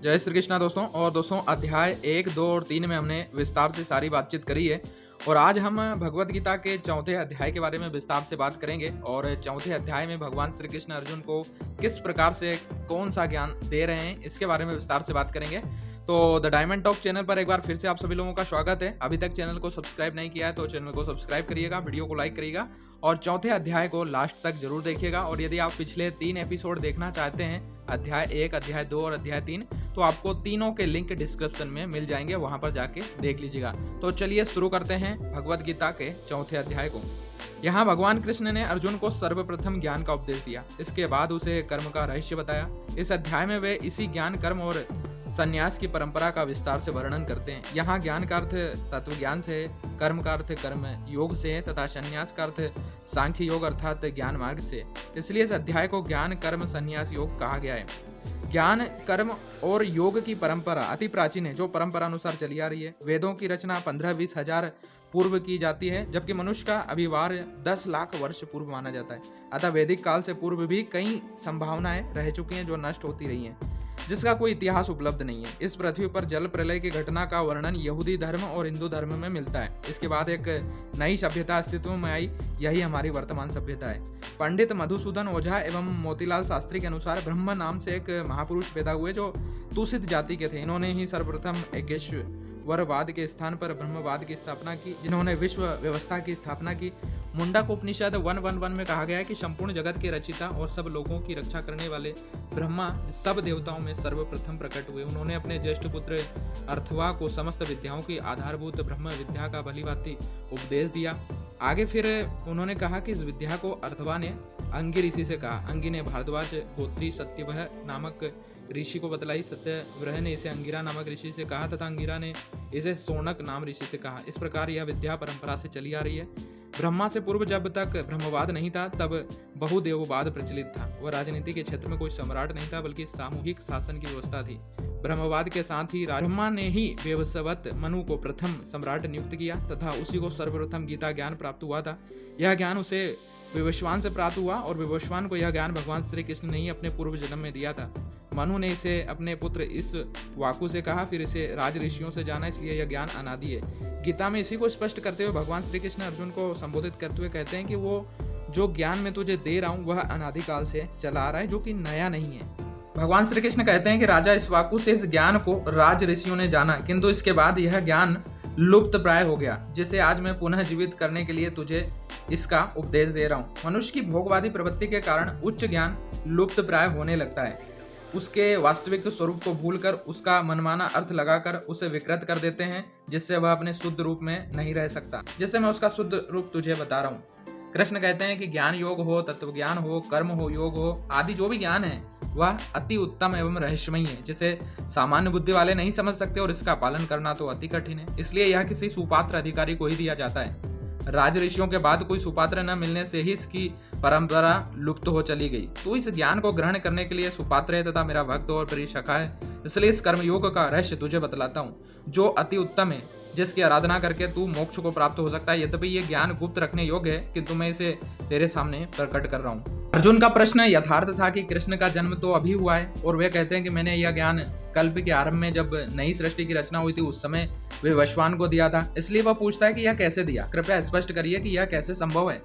जय श्री कृष्णा दोस्तों। और दोस्तों अध्याय 1, 2 और 3 में हमने विस्तार से सारी बातचीत करी है और आज हम भगवत गीता के चौथे अध्याय के बारे में विस्तार से बात करेंगे। और चौथे अध्याय में भगवान श्री कृष्ण अर्जुन को किस प्रकार से कौन सा ज्ञान दे रहे हैं इसके बारे में विस्तार से बात करेंगे। तो द डायमंड टॉक चैनल पर एक बार फिर से आप सभी लोगों का स्वागत है। अभी तक चैनल को सब्सक्राइब नहीं किया है तो चैनल को सब्सक्राइब करिएगा, वीडियो को लाइक करिएगा और चौथे अध्याय को लास्ट तक जरूर देखिएगा। और यदि आप पिछले 3 एपिसोड देखना चाहते हैं, अध्याय 1, अध्याय 2 और अध्याय 3, तो आपको तीनों के लिंक डिस्क्रिप्शन में मिल जाएंगे, वहां पर जाके देख लीजिएगा। तो चलिए शुरू करते हैं भगवत गीता के चौथे अध्याय को। यहाँ भगवान कृष्ण ने अर्जुन को सर्वप्रथम ज्ञान का उपदेश दिया, इसके बाद उसे कर्म का रहस्य बताया। इस अध्याय में वे इसी ज्ञान, कर्म और संन्यास की परंपरा का विस्तार से वर्णन करते हैं। यहाँ ज्ञान का अर्थ तत्व ज्ञान से, कर्म का अर्थ कर्म योग से तथा संन्यास का अर्थ सांख्य योग अर्थात ज्ञान मार्ग से। इसलिए इस अध्याय को ज्ञान, कर्म, संन्यास योग कहा गया है। ज्ञान, कर्म और योग की परंपरा अति प्राचीन है, जो परंपरा अनुसार चली आ रही है। वेदों की रचना 15-20 हजार पूर्व की जाती है, जबकि मनुष्य का अभिवार 10 लाख वर्ष पूर्व माना जाता है। अतः वैदिक काल से पूर्व भी कई संभावनाएं रह चुकी हैं जो नष्ट होती रही हैं, जिसका कोई इतिहास उपलब्ध नहीं है। इस पृथ्वी पर जल प्रलय की घटना का वर्णन यहूदी धर्म और हिंदू धर्म में मिलता है। इसके बाद एक नई सभ्यता अस्तित्व में आई, यही हमारी वर्तमान सभ्यता है। पंडित मधुसूदन ओझा एवं मोतीलाल शास्त्री के अनुसार ब्रह्म नाम से एक महापुरुष पैदा हुए जो तुषित जाति के थे। इन्होंने ही सर्वप्रथम एकेश्वरवाद के स्थान पर ब्रह्मवाद की स्थापना की, जिन्होंने विश्व व्यवस्था की स्थापना की। मुंडक उपनिषद 1:1 में कहा गया है कि संपूर्ण जगत के रचिता और सब लोगों की रक्षा करने वाले ब्रह्मा सब देवताओं में सर्वप्रथम प्रकट हुए। उन्होंने अपने ज्येष्ठ पुत्र अर्थवा को समस्त विद्याओं की आधारभूत ब्रह्म विद्या का भलीभांति उपदेश दिया। आगे फिर उन्होंने कहा कि इस विद्या को अर्थवा ने अंगी ऋषि से कहा। अंगी ने भारद्वाज गोत्री सत्यवह नामक ऋषि को बतलाई। सत्यव्रह ने इसे अंगिरा नामक ऋषि से कहा तथा अंगिरा ने इसे सोनक नाम ऋषि से कहा। इस प्रकार यह विद्या परंपरा से चली आ रही है। ब्रह्मा से पूर्व जब तक ब्रह्मवाद नहीं था तब बहुदेववाद प्रचलित था। वह राजनीति के क्षेत्र में कोई सम्राट नहीं था, बल्कि सामूहिक शासन की व्यवस्था थी। ब्रह्मवाद के साथ ही ब्रह्मा ने ही वेवस्वत मनु को प्रथम सम्राट नियुक्त किया तथा उसी को सर्वप्रथम गीता ज्ञान प्राप्त हुआ था। यह ज्ञान उसे विवस्वान से प्राप्त हुआ और विवस्वान को यह ज्ञान भगवान श्री कृष्ण ने ही अपने पूर्व जन्म में दिया था। मनु ने इसे अपने पुत्र इस वाकु से कहा, फिर इसे राज ऋषियों से जाना, इसलिए यह ज्ञान अनादि है। गीता में इसी को स्पष्ट करते हुए भगवान श्री कृष्ण अर्जुन को संबोधित करते हुए कहते हैं कि वो जो ज्ञान मैं तुझे दे रहा हूँ वह अनादिकाल से चला आ रहा है, जो कि नया नहीं है। भगवान श्री कृष्ण कहते हैं कि राजा इक्ष्वाकु से इस ज्ञान को राज ऋषियों ने जाना, किंतु इसके बाद यह ज्ञान लुप्त प्राय हो गया, जिसे आज मैं पुनः जीवित करने के लिए तुझे इसका उपदेश दे रहा हूँ। मनुष्य की भोगवादी प्रवृत्ति के कारण उच्च ज्ञान लुप्त प्राय होने लगता है। उसके वास्तविक स्वरूप को भूलकर उसका मनमाना अर्थ लगाकर उसे विकृत कर देते हैं, जिससे वह अपने शुद्ध रूप में नहीं रह सकता, जिससे मैं उसका शुद्ध रूप तुझे बता रहा हूँ। कृष्ण कहते हैं कि ज्ञान योग हो, तत्व ज्ञान हो, कर्म हो, योग हो, आदि जो भी ज्ञान है वह अति उत्तम एवं रहस्यमयी है, जिसे सामान्य बुद्धि वाले नहीं समझ सकते और इसका पालन करना तो अति कठिन है। इसलिए यह किसी सुपात्र अधिकारी को ही दिया जाता है। राज ऋषियों के बाद कोई सुपात्र न मिलने से ही इसकी परंपरा लुप्त हो चली गई। तो इस ज्ञान को ग्रहण करने के लिए सुपात्र है तथा मेरा भक्त और प्रिय सखा है। इसलिए इस कर्मयोग का रहस्य तुझे बतलाता हूँ, जो अति उत्तम है, जिसकी आराधना करके तू मोक्ष को प्राप्त हो सकता है। यद्यपि ये ज्ञान गुप्त रखने योग्य है, किंतु मैं इसे तेरे सामने प्रकट कर रहा हूँ। अर्जुन का प्रश्न यथार्थ था कि कृष्ण का जन्म तो अभी हुआ है और वे कहते हैं कि मैंने यह ज्ञान कल्प के आरंभ में जब नई सृष्टि की रचना हुई थी उस समय विवस्वान को दिया था। इसलिए वह पूछता है कि यह कैसे दिया, कृपया स्पष्ट करिए कि यह कैसे संभव है।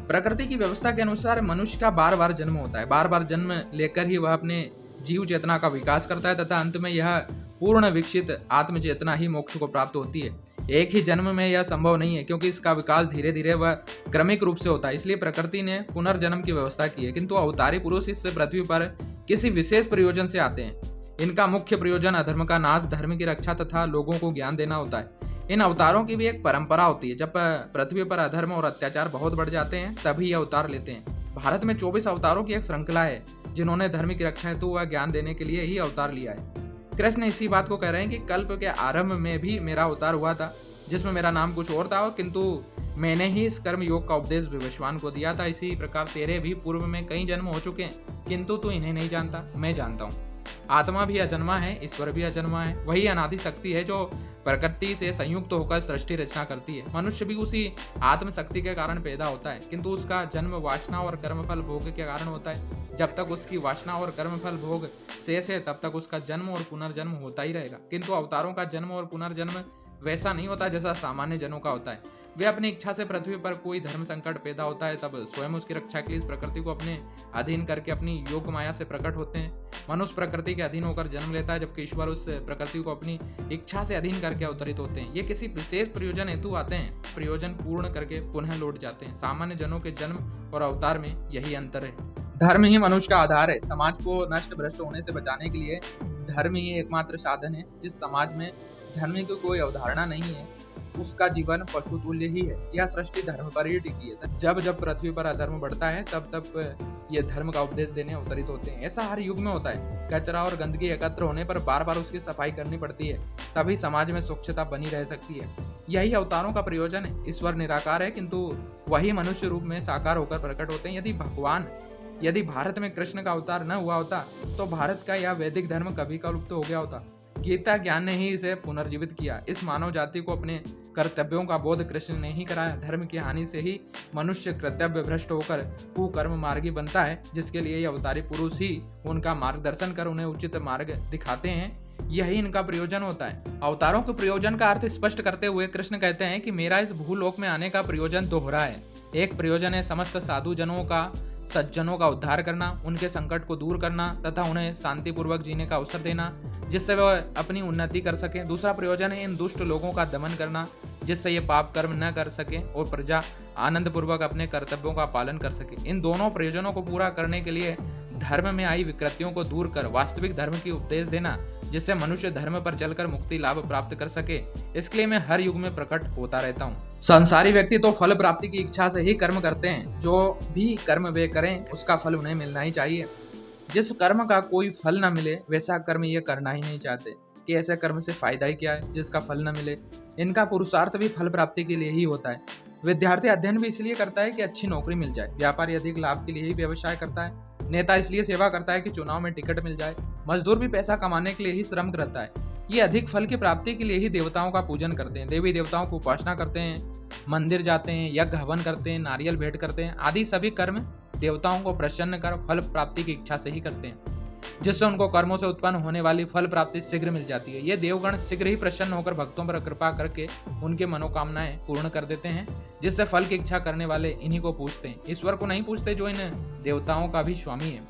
प्रकृति की व्यवस्था के अनुसार मनुष्य का बार बार जन्म होता है। बार बार जन्म लेकर ही वह अपने जीव चेतना का विकास करता है तथा अंत में यह पूर्ण विकसित आत्म चेतना ही मोक्ष को प्राप्त होती है। एक ही जन्म में यह संभव नहीं है, क्योंकि इसका विकास धीरे धीरे व क्रमिक रूप से होता है। इसलिए प्रकृति ने पुनर्जन्म की व्यवस्था की है, किंतु अवतारी पुरुष इस पृथ्वी पर किसी विशेष प्रयोजन से आते हैं। इनका मुख्य प्रयोजन अधर्म का नाश, धर्म की रक्षा तथा लोगों को ज्ञान देना होता है। इन अवतारों की भी एक परंपरा होती है। जब पृथ्वी पर अधर्म और अत्याचार बहुत बढ़ जाते हैं तभी ये अवतार लेते हैं। भारत में 24 अवतारों की एक श्रृंखला है, जिन्होंने धर्म की रक्षा हेतु वह ज्ञान देने के लिए ही अवतार लिया है। कृष्ण इसी बात को कह रहे हैं कि कल्प के आरंभ में भी मेरा अवतार हुआ था, जिसमें मेरा नाम कुछ और था, किंतु मैंने ही इस कर्म योग का उपदेश विवस्वान को दिया था। इसी प्रकार तेरे भी पूर्व में कई जन्म हो चुके हैं, किंतु तू इन्हें नहीं जानता, मैं जानता हूँ। आत्मा भी अजन्मा है, ईश्वर भी अजन्मा है। वही अनादि शक्ति है जो प्रकृति से संयुक्त होकर सृष्टि रचना करती है। मनुष्य भी उसी आत्म शक्ति के कारण पैदा होता है, किंतु उसका जन्म वासना और कर्मफल भोग के कारण होता है। जब तक उसकी वासना और कर्मफल भोग शेष है, तब तक उसका जन्म और पुनर्जन्म होता ही रहेगा। किंतु अवतारों का जन्म और पुनर्जन्म वैसा नहीं होता जैसा सामान्य जनों का होता है। वे अपनी इच्छा से पृथ्वी पर कोई धर्म संकट पैदा होता है, तब स्वयं उसकी रक्षा के लिए इस प्रकृति को अपने अधीन करके अपनी योग माया से प्रकट होते हैं। मनुष्य प्रकृति के अधीन होकर जन्म लेता है, जबकि ईश्वर उस प्रकृति को अपनी इच्छा से अधीन करके अवतरित होते हैं। ये किसी विशेष प्रयोजन हेतु आते हैं, प्रयोजन पूर्ण करके पुनः लौट जाते हैं। सामान्य जनों के जन्म और अवतार में यही अंतर है। धर्म ही मनुष्य का आधार है। समाज को नष्ट भ्रष्ट होने से बचाने के लिए धर्म ही एकमात्र साधन है। जिस समाज में धर्म की कोई अवधारणा नहीं है, उसका जीवन पशु तुल्य ही है। यह सृष्टि धर्म पर ही टिकी है। जब जब पृथ्वी पर अधर्म बढ़ता है, तब तब ये धर्म का उपदेश देने अवतरित होते हैं। ऐसा हर युग में होता है। कचरा और गंदगी एकत्र होने पर बार बार उसकी सफाई करनी पड़ती है, तभी समाज में स्वच्छता बनी रह सकती है। यही अवतारों का प्रयोजन है। ईश्वर निराकार है, किंतु वही मनुष्य रूप में साकार होकर प्रकट होते हैं। यदि भारत में कृष्ण का अवतार न हुआ होता, तो भारत का यह वैदिक धर्म कभी का लुप्त हो गया होता। गीता ज्ञान ने ही इसे पुनर्जीवित किया। इस मानव जाति को अपने कर्तव्यों का बोध कृष्ण ने ही कराया। धर्म की हानि से ही मनुष्य कर्तव्य भ्रष्ट होकर कुकर्म मार्गी बनता है, जिसके लिए ये अवतारी पुरुष ही उनका मार्गदर्शन कर उन्हें उचित मार्ग दिखाते हैं। यही इनका प्रयोजन होता है। अवतारों के प्रयोजन का अर्थ स्पष्ट करते हुए कृष्ण कहते हैं कि मेरा इस भूलोक में आने का प्रयोजन दोहरा है। एक प्रयोजन है समस्त साधु जनों का, सज्जनों का उद्धार करना, उनके संकट को दूर करना तथा उन्हें शांतिपूर्वक जीने का अवसर देना, जिससे वे अपनी उन्नति कर सकें। दूसरा प्रयोजन है इन दुष्ट लोगों का दमन करना, जिससे ये पाप कर्म न कर सके और प्रजा आनंद पूर्वक अपने कर्तव्यों का पालन कर सके। इन दोनों प्रयोजनों को पूरा करने के लिए धर्म में आई विकृतियों को दूर कर वास्तविक धर्म की उपदेश देना, जिससे मनुष्य धर्म पर चलकर मुक्ति लाभ प्राप्त कर सके। इसके लिए मैं हर युग में प्रकट होता रहता हूँ। संसारी व्यक्ति तो फल प्राप्ति की इच्छा से ही कर्म करते हैं। जो भी कर्म वे करें, उसका फल उन्हें मिलना ही चाहिए। जिस कर्म का कोई फल न मिले, वैसा कर्म ये करना ही नहीं चाहते कि ऐसे कर्म से फायदा ही क्या है जिसका फल न मिले। इनका पुरुषार्थ भी फल प्राप्ति के लिए ही होता है। विद्यार्थी अध्ययन भी इसलिए करता है कि अच्छी नौकरी मिल जाए। व्यापारी अधिक लाभ के लिए ही व्यवसाय करता है। नेता इसलिए सेवा करता है कि चुनाव में टिकट मिल जाए। मजदूर भी पैसा कमाने के लिए ही श्रम करता है। ये अधिक फल की प्राप्ति के लिए ही देवताओं का पूजन करते हैं, देवी देवताओं को उपासना करते हैं, मंदिर जाते हैं, यज्ञ हवन करते हैं, नारियल भेंट करते हैं। आदि सभी कर्म देवताओं को प्रसन्न कर फल प्राप्ति की इच्छा से ही करते हैं, जिससे उनको कर्मों से उत्पन्न होने वाली फल प्राप्ति शीघ्र मिल जाती है। ये देवगण शीघ्र ही प्रसन्न होकर भक्तों पर कृपा करके उनके मनोकामनाएं पूर्ण कर देते हैं, जिससे फल की इच्छा करने वाले इन्हीं को पूजते हैं। ईश्वर को नहीं पूजते, जो इन देवताओं का भी स्वामी है।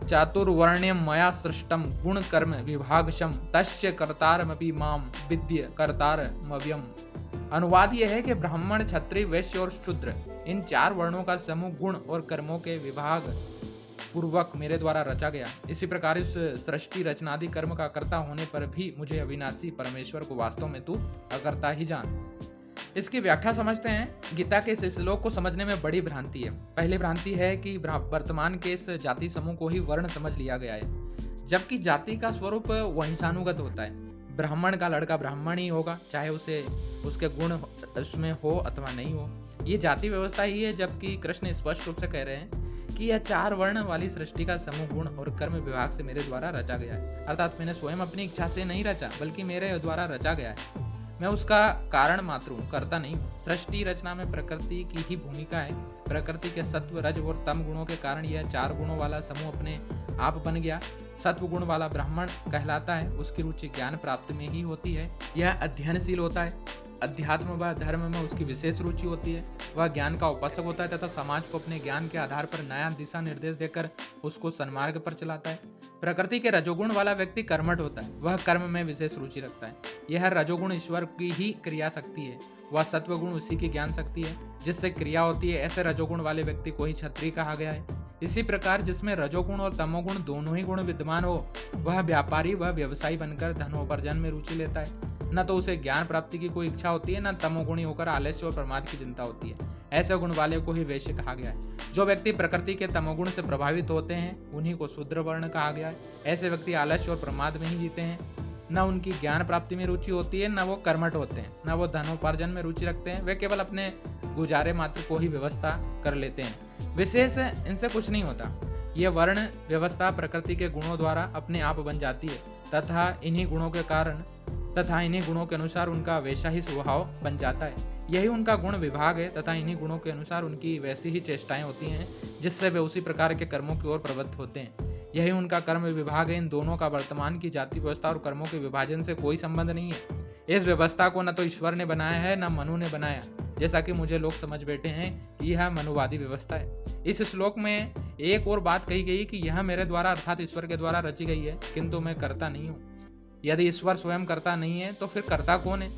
चातुर्वर्ण्यम मया सृष्टम गुण कर्म विभागशम तस्य कर्तारमपि माम विद्य कर्तारमव्यम। अनुवाद यह है कि ब्राह्मण, क्षत्रिय, वैश्य और शूद्र, इन चार वर्णों का समूह गुण और कर्मों के विभाग पूर्वक मेरे द्वारा रचा गया। इसी प्रकार इस सृष्टि रचनादि कर्म का कर्ता होने पर भी मुझे अविनाशी परमेश्वर को वास्तव में तू अकर्ता ही जान। इसकी व्याख्या समझते हैं। गीता के इस श्लोक को समझने में बड़ी भ्रांति है। पहली भ्रांति है कि वर्तमान के इस जाति समूह को ही वर्ण समझ लिया गया है, जबकि जाति का स्वरूप वंशानुगत होता है। ब्राह्मण का लड़का ब्राह्मण ही होगा, चाहे उसके गुण उसमें हो अथवा नहीं हो। ये जाति व्यवस्था ही है, जबकि कृष्ण स्पष्ट रूप से कह रहे हैं कि यह चार वर्ण वाली सृष्टि का समूह गुण और कर्म विभाग से मेरे द्वारा रचा गया है। अर्थात मैंने स्वयं अपनी इच्छा से नहीं रचा, बल्कि मेरे द्वारा रचा गया है। मैं उसका कारण मात्र हूँ, कर्ता नहीं हूँ। सृष्टि रचना में प्रकृति की ही भूमिका है। प्रकृति के सत्व, रज और तम गुणों के कारण यह चार गुणों वाला समूह अपने आप बन गया। सत्व गुण वाला ब्राह्मण कहलाता है। उसकी रुचि ज्ञान प्राप्त में ही होती है। यह अध्ययनशील होता है। अध्यात्म व धर्म में उसकी विशेष रुचि होती है। वह ज्ञान का उपासक होता है तथा समाज को अपने ज्ञान के आधार पर नया दिशा निर्देश देकर उसको सन्मार्ग पर चलाता है। प्रकृति के रजोगुण वाला व्यक्ति कर्मठ होता है। वह कर्म में विशेष रुचि रखता है। यह रजोगुण ईश्वर की ही क्रिया शक्ति है। वह सत्वगुण उसी की ज्ञान शक्ति है जिससे क्रिया होती है। ऐसे रजोगुण वाले व्यक्ति को ही क्षत्रिय कहा गया है। इसी प्रकार जिसमें रजोगुण और तमोगुण दोनों ही गुण विद्यमान हो, वह व्यापारी व व्यवसायी बनकर धनोपार्जन में रुचि लेता है। न तो उसे ज्ञान प्राप्ति की कोई इच्छा होती है, न तमोगुणी होकर आलस्य और प्रमाद की चिंता होती है। ऐसे गुण वाले को ही वैश्य कहा गया है। जो व्यक्ति प्रकृति के तमोगुण से प्रभावित होते हैं, उन्हीं को शूद्र वर्ण कहा गया है। ऐसे व्यक्ति आलस्य और प्रमाद में ही जीते हैं। न उनकी ज्ञान प्राप्ति में रुचि होती है, न वो कर्मठ होते हैं, न वो धनोपार्जन में रुचि रखते हैं। वे केवल अपने गुजारे मात्र को ही व्यवस्था कर लेते हैं। विशेष इनसे कुछ नहीं होता। यह वर्ण व्यवस्था प्रकृति के गुणों द्वारा अपने आप बन जाती है तथा इन्हीं गुणों के अनुसार उनका वैसा ही स्वभाव बन जाता है। यही उनका गुण विभाग है तथा इन्हीं गुणों के अनुसार उनकी वैसी ही चेष्टाएं होती हैं जिससे वे उसी प्रकार के कर्मों की ओर प्रवृत्त होते हैं। यही उनका कर्म विभाग है। इन दोनों का वर्तमान की जाति व्यवस्था और कर्मों के विभाजन से कोई संबंध नहीं है। इस व्यवस्था को न तो ईश्वर ने बनाया है न मनु ने बनाया, जैसा कि मुझे लोग समझ बैठे हैं कि यह मनुवादी व्यवस्था है। इस श्लोक में एक और बात कही गई कि यह मेरे द्वारा अर्थात ईश्वर के द्वारा रची गई है, किंतु मैं कर्ता नहीं हूँ। यदि ईश्वर स्वयं कर्ता नहीं है तो फिर कर्ता कौन है?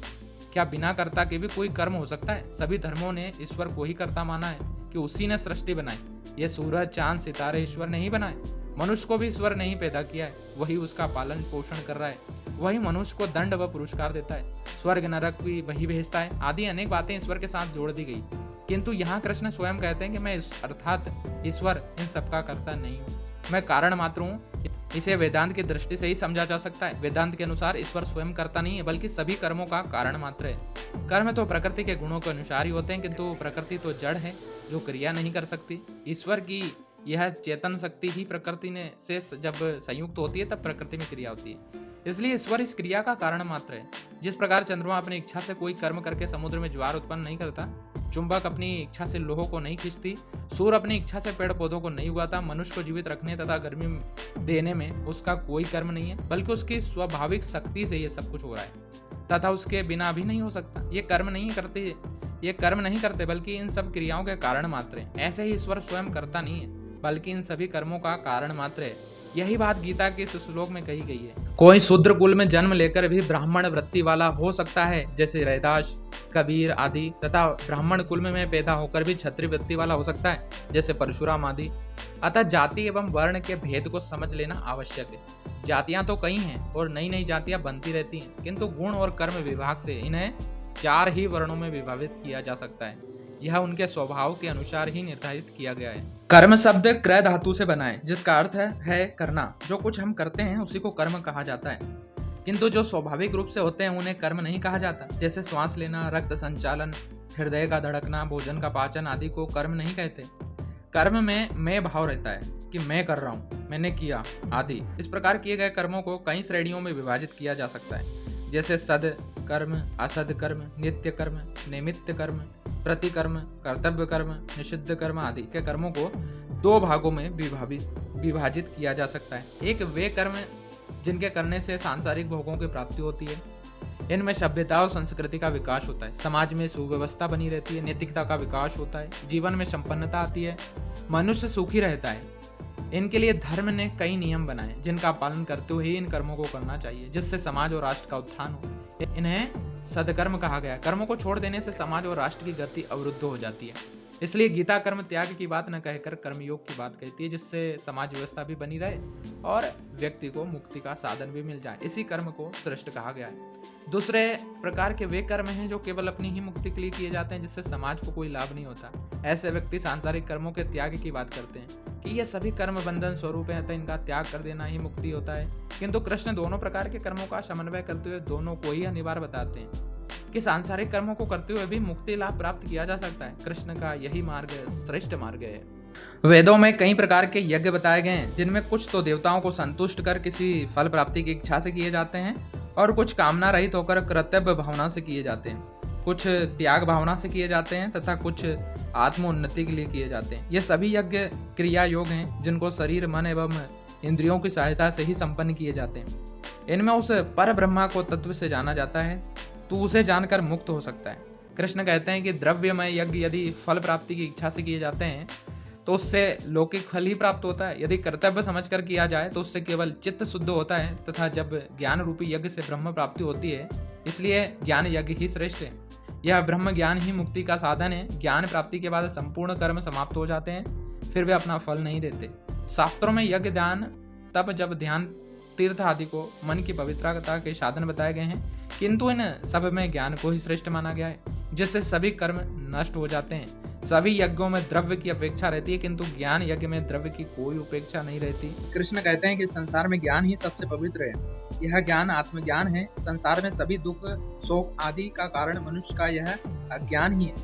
क्या बिना कर्ता के भी कोई कर्म हो सकता है? सभी धर्मों ने ईश्वर को ही कर्ता माना है कि उसी ने सृष्टि बनाई। यह सूरज, चांद, सितारे ईश्वर ने ही बनाए। मनुष्य को भी ईश्वर ने ही पैदा किया है, वही उसका पालन पोषण कर रहा है, वही मनुष्य को दंड व पुरस्कार देता है, स्वर्ग नरक भी वही भेजता है, आदि अनेक बातें ईश्वर के साथ जोड़ दी गई। किंतु यहाँ कृष्ण स्वयं कहते हैं कि मैं अर्थात ईश्वर इन सबका कर्ता नहीं हूँ, मैं कारण मात्र हूँ। इसे वेदांत की दृष्टि से ही समझा जा सकता है। वेदांत के अनुसार ईश्वर स्वयं कर्ता नहीं है बल्कि सभी कर्मों का कारण मात्र है। कर्म तो प्रकृति के गुणों के अनुसार ही होते हैं, किंतु प्रकृति तो जड़ है जो क्रिया नहीं कर सकती। ईश्वर की यह चेतन शक्ति ही प्रकृति ने से जब संयुक्त होती है तब प्रकृति में क्रिया होती है, इसलिए ईश्वर इस क्रिया का कारण मात्र है। जिस प्रकार चंद्रमा अपनी इच्छा से कोई कर्म करके समुद्र में ज्वार उत्पन्न नहीं करता, चुंबक अपनी इच्छा से लोह को नहीं खींचती, सूर्य अपनी इच्छा से पेड़ पौधों को नहीं उगाता, मनुष्य को जीवित रखने तथा गर्मी देने में उसका कोई कर्म नहीं है बल्कि उसकी स्वाभाविक शक्ति से ये सब कुछ हो रहा है तथा उसके बिना भी नहीं हो सकता। ये कर्म नहीं करते बल्कि इन सब क्रियाओं के कारण मात्र है। ऐसे ही ईश्वर स्वयं करता नहीं है बल्कि इन सभी कर्मों का कारण मात्र है। यही बात गीता के इस श्लोक में कही गई है। कोई शूद्र कुल में जन्म लेकर भी ब्राह्मण वृत्ति वाला हो सकता है, जैसे रैदास, कबीर आदि, तथा ब्राह्मण कुल में पैदा होकर भी क्षत्रिय वृत्ति वाला हो सकता है, जैसे परशुराम आदि। अतः जाति एवं वर्ण के भेद को समझ लेना आवश्यक है। जातियां तो कई हैं और नई नई जातियां बनती रहती हैं, किंतु गुण और कर्म विभाग से इन्हें 4 ही वर्णों में विभाजित किया जा सकता है। यह उनके स्वभाव के अनुसार ही निर्धारित किया गया है। कर्म शब्द क्रय धातु से बना है, जिसका अर्थ है करना। जो कुछ हम करते हैं उसी को कर्म कहा जाता है, किंतु जो स्वाभाविक रूप से होते हैं उन्हें कर्म नहीं कहा जाता। जैसे श्वास लेना, रक्त संचालन, हृदय का धड़कना, भोजन का पाचन आदि को कर्म नहीं कहते। कर्म में मैं भाव रहता है कि मैं कर रहा हूँ, मैंने किया आदि। इस प्रकार किए गए कर्मों को कई श्रेणियों में विभाजित किया जा सकता है, जैसे सद कर्म, असद कर्म, नित्य कर्म, निमित्त कर्म, प्रतिकर्म, कर्तव्य कर्म, निषिद्ध कर्म आदि के कर्मों को 2 भागों में विभाजित किया जा सकता है। एक वे कर्म जिनके करने से सांसारिक भोगों की प्राप्ति होती है, इनमें सभ्यता और संस्कृति का विकास होता है, समाज में सुव्यवस्था बनी रहती है, नैतिकता का विकास होता है, जीवन में संपन्नता आती है, मनुष्य सुखी रहता है। इनके लिए धर्म ने कई नियम बनाए जिनका पालन करते हुए ही इन कर्मों को करना चाहिए, जिससे समाज और राष्ट्र का उत्थान हो। इन्हें सदकर्म कहा गया। कर्मों को छोड़ देने से समाज और राष्ट्र की गति अवरुद्ध हो जाती है। इसलिए गीता कर्म त्याग की बात न कहकर कर्मयोग की बात कहती है, जिससे समाज व्यवस्था भी बनी रहे और व्यक्ति को मुक्ति का साधन भी मिल जाए। इसी कर्म को श्रेष्ठ कहा गया है। दूसरे प्रकार के वे कर्म हैं जो केवल अपनी ही मुक्ति के लिए किए जाते हैं, जिससे समाज को कोई लाभ नहीं होता। ऐसे व्यक्ति सांसारिक कर्मों के त्याग की बात करते हैं कि ये सभी कर्म बंधन स्वरूप है, तो इनका त्याग कर देना ही मुक्ति होता है। किंतु कृष्ण दोनों प्रकार के कर्मों का समन्वय करते हुए दोनों को ही अनिवार्य बताते हैं कि सांसारिक कर्मों को करते हुए भी मुक्ति लाभ प्राप्त किया जा सकता है। कृष्ण का यही मार्ग श्रेष्ठ मार्ग है। वेदों में कई प्रकार के यज्ञ बताए गए हैं, जिनमें कुछ तो देवताओं को संतुष्ट कर किसी फल प्राप्ति की इच्छा से किए जाते हैं और कुछ कामना रहित होकर कर्तव्य भावना से किए जाते हैं, कुछ त्याग भावना से किए जाते हैं तथा कुछ आत्मोन्नति के लिए किए जाते हैं। ये सभी यज्ञ क्रिया योग हैं जिनको शरीर, मन एवं इंद्रियों की सहायता से ही संपन्न किए जाते हैं। इनमें उस पर ब्रह्मा को तत्व से जाना जाता है, तो उसे जानकर मुक्त हो सकता है। कृष्ण कहते हैं कि द्रव्यमय यज्ञ यदि फल प्राप्ति की इच्छा से किए जाते हैं तो उससे लौकिक फल ही प्राप्त होता है। यदि कर्तव्य समझकर किया जाए तो उससे केवल चित्त शुद्ध होता है तथा जब ज्ञान रूपी यज्ञ से ब्रह्म प्राप्ति होती है, इसलिए ज्ञान यज्ञ ही श्रेष्ठ है। यह ब्रह्म ज्ञान ही मुक्ति का साधन है। ज्ञान प्राप्ति के बाद संपूर्ण कर्म समाप्त हो जाते हैं, फिर वे अपना फल नहीं देते। शास्त्रों में यज्ञ, दान, तप, जब, ध्यान, तीर्थ आदि को मन की पवित्रता के साधन बताए गए हैं, किंतु इन सब में ज्ञान को ही श्रेष्ठ माना गया है, जिससे सभी कर्म नष्ट हो जाते हैं। सभी यज्ञों में द्रव्य की अपेक्षा रहती है, किंतु ज्ञान यज्ञ में द्रव्य की कोई उपेक्षा नहीं रहती। कृष्ण कहते हैं कि संसार में ज्ञान ही सबसे पवित्र है। यह ज्ञान आत्मज्ञान है। संसार में सभी दुख, शोक आदि का कारण मनुष्य का यह अज्ञान ही है।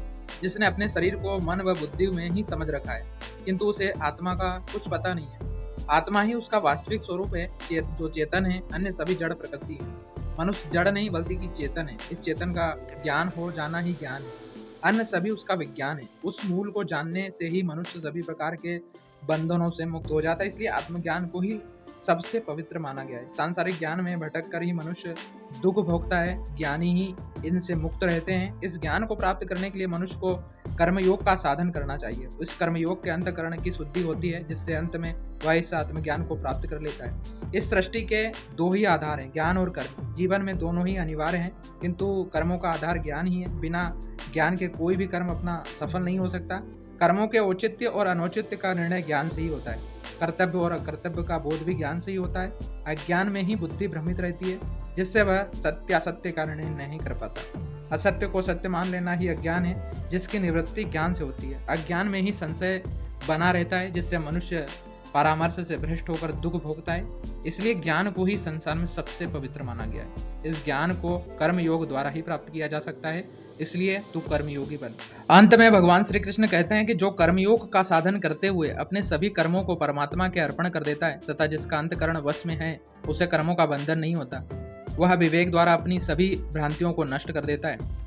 जिसने अपने शरीर को मन व बुद्धि में ही समझ रखा है, किंतु उसे आत्मा का कुछ पता नहीं है। आत्मा ही उसका वास्तविक स्वरूप है, जो चेतन है, अन्य सभी जड़ प्रकृति है। मनुष्य जड़ नहीं बल्कि कि चेतन है। इस चेतन का ज्ञान हो जाना ही ज्ञान है, अन्य सभी उसका विज्ञान है। उस मूल को जानने से ही मनुष्य सभी प्रकार के बंधनों से मुक्त हो जाता है। इसलिए आत्मज्ञान को ही सबसे पवित्र माना गया है। सांसारिक ज्ञान में भटक कर ही मनुष्य दुख भोगता है, ज्ञानी ही इनसे मुक्त रहते हैं। इस ज्ञान को प्राप्त करने के लिए मनुष्य को कर्मयोग का साधन करना चाहिए। इस कर्मयोग के अंतःकरण की शुद्धि होती है, जिससे अंत में वह इस आत्मज्ञान को प्राप्त कर लेता है। इस सृष्टि के दो ही आधार हैं, ज्ञान और कर्म। जीवन में दोनों ही अनिवार्य हैं, किंतु कर्मों का आधार ज्ञान ही है। बिना ज्ञान के कोई भी कर्म अपना सफल नहीं हो सकता। कर्मों के औचित्य और अनौचित्य का निर्णय ज्ञान से ही होता है। कर्तव्य और अकर्तव्य का बोध भी ज्ञान से ही होता है। अज्ञान में ही बुद्धि भ्रमित रहती है, जिससे वह सत्य असत्य का निर्णय नहीं कर पाता। असत्य को सत्य मान लेना ही अज्ञान है, जिसकी निवृत्ति ज्ञान से होती है। अज्ञान में ही संशय बना रहता है, जिससे मनुष्य परामर्श से भ्रष्ट होकर दुख भोगता है। इसलिए ज्ञान को ही संसार में सबसे पवित्र माना गया है। इस ज्ञान को कर्म योग द्वारा ही प्राप्त किया जा सकता है, इसलिए तू कर्मयोगी बन। अंत में भगवान श्री कृष्ण कहते हैं कि जो कर्मयोग का साधन करते हुए अपने सभी कर्मों को परमात्मा के अर्पण कर देता है तथा जिसका अंतकरण वश में है, उसे कर्मों का बंधन नहीं होता। वह विवेक द्वारा अपनी सभी भ्रांतियों को नष्ट कर देता है।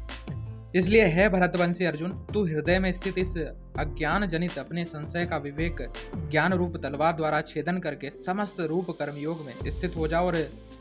इसलिए है भरतवंशी अर्जुन, तू हृदय में स्थित इस अज्ञान जनित अपने संशय का विवेक ज्ञान रूप तलवार द्वारा छेदन करके समस्त रूप कर्मयोग में स्थित हो जा और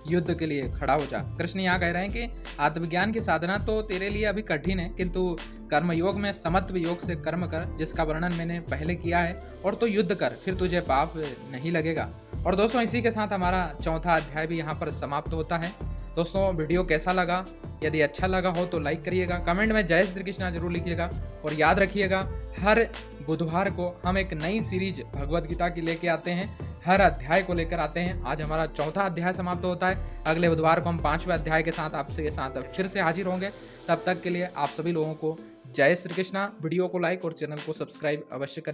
युद्ध के लिए खड़ा हो जा। कृष्ण यहाँ कह रहे हैं कि आत्मज्ञान की साधना तो तेरे लिए अभी कठिन है, किंतु कर्मयोग में समत्व योग से कर्म कर, जिसका वर्णन मैंने पहले किया है, और तो युद्ध कर, फिर तुझे पाप नहीं लगेगा। और दोस्तों, इसी के साथ हमारा चौथा अध्याय भी यहाँ पर समाप्त होता है। दोस्तों, वीडियो कैसा लगा? यदि अच्छा लगा हो तो लाइक करिएगा, कमेंट में जय श्री कृष्णा जरूर लिखिएगा, और याद रखिएगा हर बुधवार को हम एक नई सीरीज भगवद गीता की लेके आते हैं। हर अध्याय को लेकर आते हैं। आज हमारा चौथा अध्याय समाप्त होता है। अगले बुधवार को हम 5वें अध्याय के साथ आपसे फिर से हाजिर होंगे। तब तक के लिए आप सभी लोगों को जय श्री कृष्णा। वीडियो को लाइक और चैनल को सब्सक्राइब अवश्य करिए।